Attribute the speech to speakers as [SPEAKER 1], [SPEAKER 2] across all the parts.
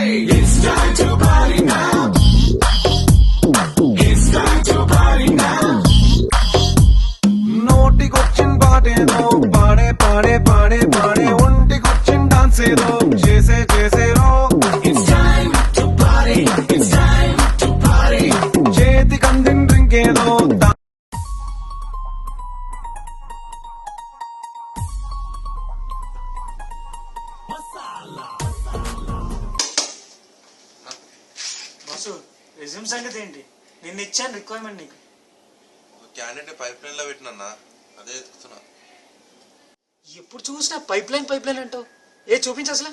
[SPEAKER 1] It's time to party now. It's time to party now. నోటికొచ్చిన పాటేదో పాడే పాడే పాడే పాడే ఒంటికొచ్చిన డాన్స్ ఏదో చేసే చేసేరో. It's time to party. It's time to party. చేతికందిన డ్రింక్ ఏదో
[SPEAKER 2] రెజ్యూమ్ సంగతి ఏంటి? నిన్న ఇచ్చాను రిక్వైర్మెంట్ నీకు.
[SPEAKER 3] క్యాండిడేట్ పైప్ లైన్ లో పెట్టినా అదే ఎత్తుకుతున్నా.
[SPEAKER 2] ఎప్పుడు చూసినా పైప్ లైన్ అంటావు. చూపించు అసలు.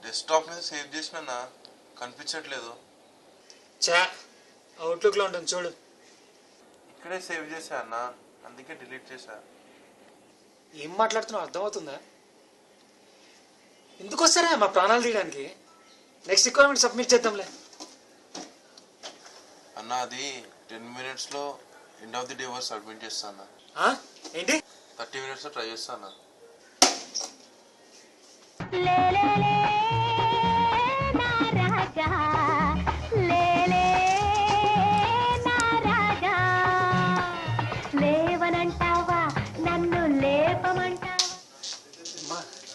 [SPEAKER 3] డెస్క్టాప్ మీద సేవ్ చేసినా కనిపించట్లేదు.
[SPEAKER 2] చా అవుట్లుక్ లో ఉంటుంది చూడు.
[SPEAKER 3] ఇక్కడే సేవ్ చేసా అన్న, అందుకే డిలీట్ చేసా.
[SPEAKER 2] ఏం మాట్లాడుతున్నావు అర్థమవుతుందా? ఎందుకు వస్తారా మా ప్రాణాలు తీయడానికి? నెక్స్ట్ రిక్వైర్మెంట్ సబ్మిట్ చేద్దాంలే
[SPEAKER 3] అన్న. అది 10 minutes లో end of the day work submit చేస్తాను.
[SPEAKER 2] ఏంటి
[SPEAKER 3] 30 minutes లో ట్రై చేస్తాను.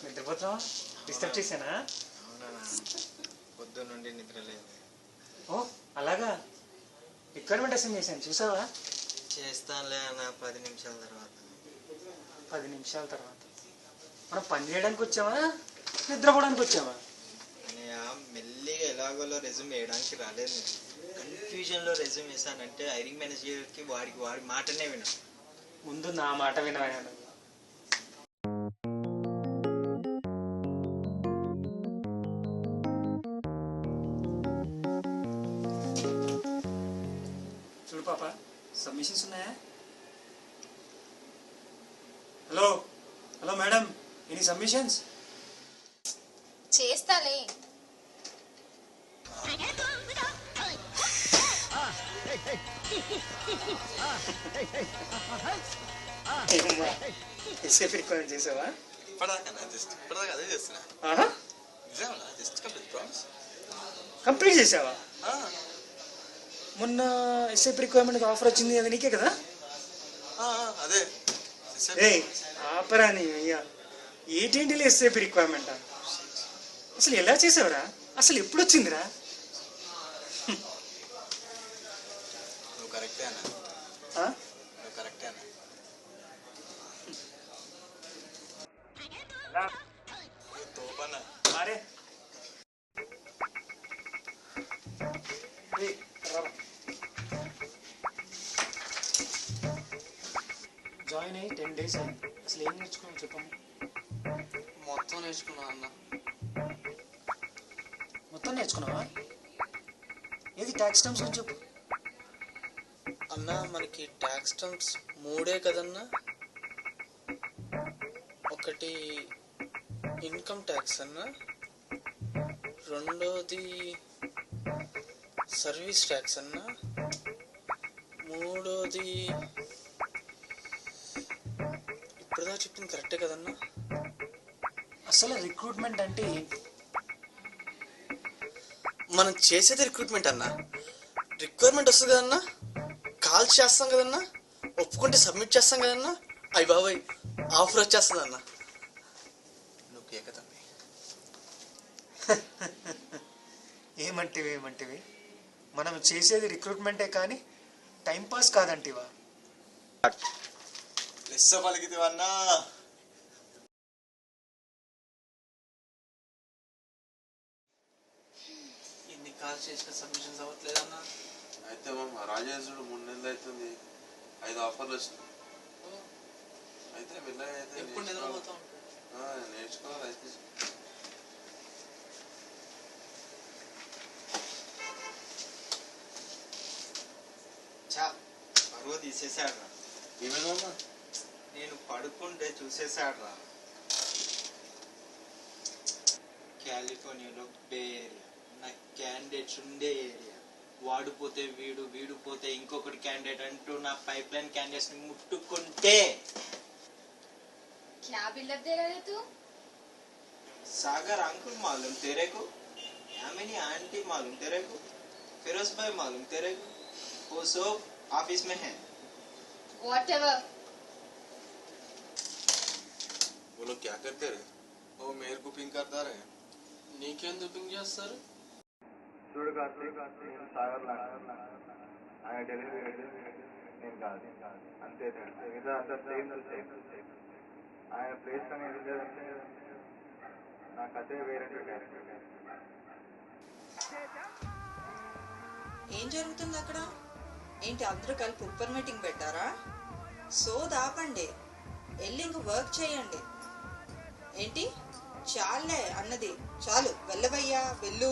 [SPEAKER 2] నిద్రపోతున్నావా? డిస్టర్బ్ చేశానా?
[SPEAKER 4] పొద్దు నుండి నిద్ర లేదు.
[SPEAKER 2] ఓ అలాగా. రిక్వైర్మెంట్ అసైన్ చేశాను చూసావా?
[SPEAKER 4] చేస్తానులే అన్న 10 నిమిషాల తర్వాత.
[SPEAKER 2] 10 నిమిషాల తర్వాత మనం పని చేయడానికి వచ్చామా నిద్రపోవడానికి వచ్చామా?
[SPEAKER 4] మెల్లిగా ఎలాగోలో రెజ్యూమ్ వేయడానికి రాలేదు. కన్ఫ్యూజన్లో రెజ్యూమ్ వేసానంటే హైరింగ్ మేనేజర్కి వాడి మాటనే వినా.
[SPEAKER 2] ముందు నా మాట వినవా? చూడు పాప, సబ్మిషన్స్ ఉన్నాయా? Hello hello madam, any submissions?
[SPEAKER 5] చేస్తాలే.
[SPEAKER 2] ఎస్ఏపీ రిక్వైర్మెంట్ చేసావా?
[SPEAKER 4] ఇప్పటిదాకా అదే చేస్తున్నా.
[SPEAKER 2] కంప్లీట్ చేసావా? మొన్న ఎస్ఐపి రిక్వైర్మెంట్ ఆఫర్ వచ్చింది, అది నీకే కదా?
[SPEAKER 4] అదే
[SPEAKER 2] ఆపరాని అయ్యా. ఏంటేంటిలో ఎస్ఐపి రిక్వైర్మెంట్ అసలు ఎలా చేసావురా? అసలు ఎప్పుడు వచ్చిందిరా?
[SPEAKER 4] నువ్వు కరెక్టే అన్న. నువ్వు కరెక్టే అన్న. తోపన్నా
[SPEAKER 2] అరే జాయిన్ అయ్యి 10 days అయింది. అసలు ఏం నేర్చుకున్నావు చెప్పమ్మా?
[SPEAKER 4] మొత్తం నేర్చుకున్నా అన్న.
[SPEAKER 2] మొత్తం నేర్చుకున్నావా? ఏది ట్యాక్స్ టర్మ్స్ అని చెప్పు
[SPEAKER 4] అన్న. మనకి ట్యాక్స్ టర్మ్స్ 3 కదన్నా. ఒకటి ఇన్కమ్ ట్యాక్స్ అన్న, రెండోది సర్వీస్ ట్యాక్స్ అన్న, మూడోది ఇప్పుడుదా చెప్పింది కరెక్టే కదన్నా?
[SPEAKER 2] అసలు రిక్రూట్మెంట్ అంటే ఏంటి?
[SPEAKER 4] మనం చేసేది రిక్రూట్మెంట్ అన్న. రిక్వైర్మెంట్ వస్తుంది కదన్నా, కాల్ చేస్తాం కదన్నా, ఒప్పుకుంటే సబ్మిట్ చేస్తాం కదన్నా, అయ్యి బాబాయ్ ఆఫర్ వచ్చేస్తుంది అన్న. నువ్వు కేకతమ్మి.
[SPEAKER 2] ఏమంటివి మనం చేసేది రిక్రూట్మెంటే కానీ టైంపాస్ కాదంటివా?
[SPEAKER 4] లెస్స పలికితేవన్నా. ఎన్ని కాల్ చేసిన సబ్మిషన్స్ అవ్వట్లేదన్నా.
[SPEAKER 3] అయితే రాజేశ్వరుడు 3 నెలలు అవుతుంది, 5 ఆఫర్లు వచ్చినాయి. అయితే
[SPEAKER 4] ఎప్పుడు నిద్రపోతా
[SPEAKER 3] నేర్చుకోవాలి. అయితే
[SPEAKER 4] పరువు తీసేసాడు.
[SPEAKER 3] ఏమేమన్నా
[SPEAKER 4] నేను పడుకుంటే చూసేసాడు రా. కాలిఫోర్నియాలో బే ఏరియా, నా క్యాండిడేట్స్ ఉండే ఏరియా. వాడిపోతే వీడు పోతే ఇంకొకటి క్యాండిడేట్ అంటూ నా పైప్ లైన్ క్యాండిడేట్స్ ని ముట్టుకుంటే
[SPEAKER 5] क्या बिल्डअप दे रहे तू? सागर अंकुल मालूम तेरे को, यामिनी आंटी मालूम तेरे को, फिरोज भाई मालूम तेरे को, वो सब ऑफिस में है।
[SPEAKER 6] Whatever.
[SPEAKER 3] वो लोग क्या करते रहे? वो मेरे को पिंग करता रहे।
[SPEAKER 4] నీకెందుకు పింగ్ చేస్తారు?
[SPEAKER 7] చూడు కార్తీక్, నేను సాగర్ ఆయన డెలివరీ నేను కాదు, అంతే మిగతా అంతా సేమ్ టు సేమ్. ఆయన ప్లేస్ అనేది లేదంటే నా కథే వేరే.
[SPEAKER 8] ఏం జరుగుతుంది అక్కడ? ఏంటి అందరూ కలిపి ఉప్పర్ మీటింగ్ పెట్టారా? దాపండి, వెళ్ళి ఇంక వర్క్ చేయండి. ఏంటి చాలే అన్నది? చాలు, వెళ్ళవయ్యా వెళ్ళు.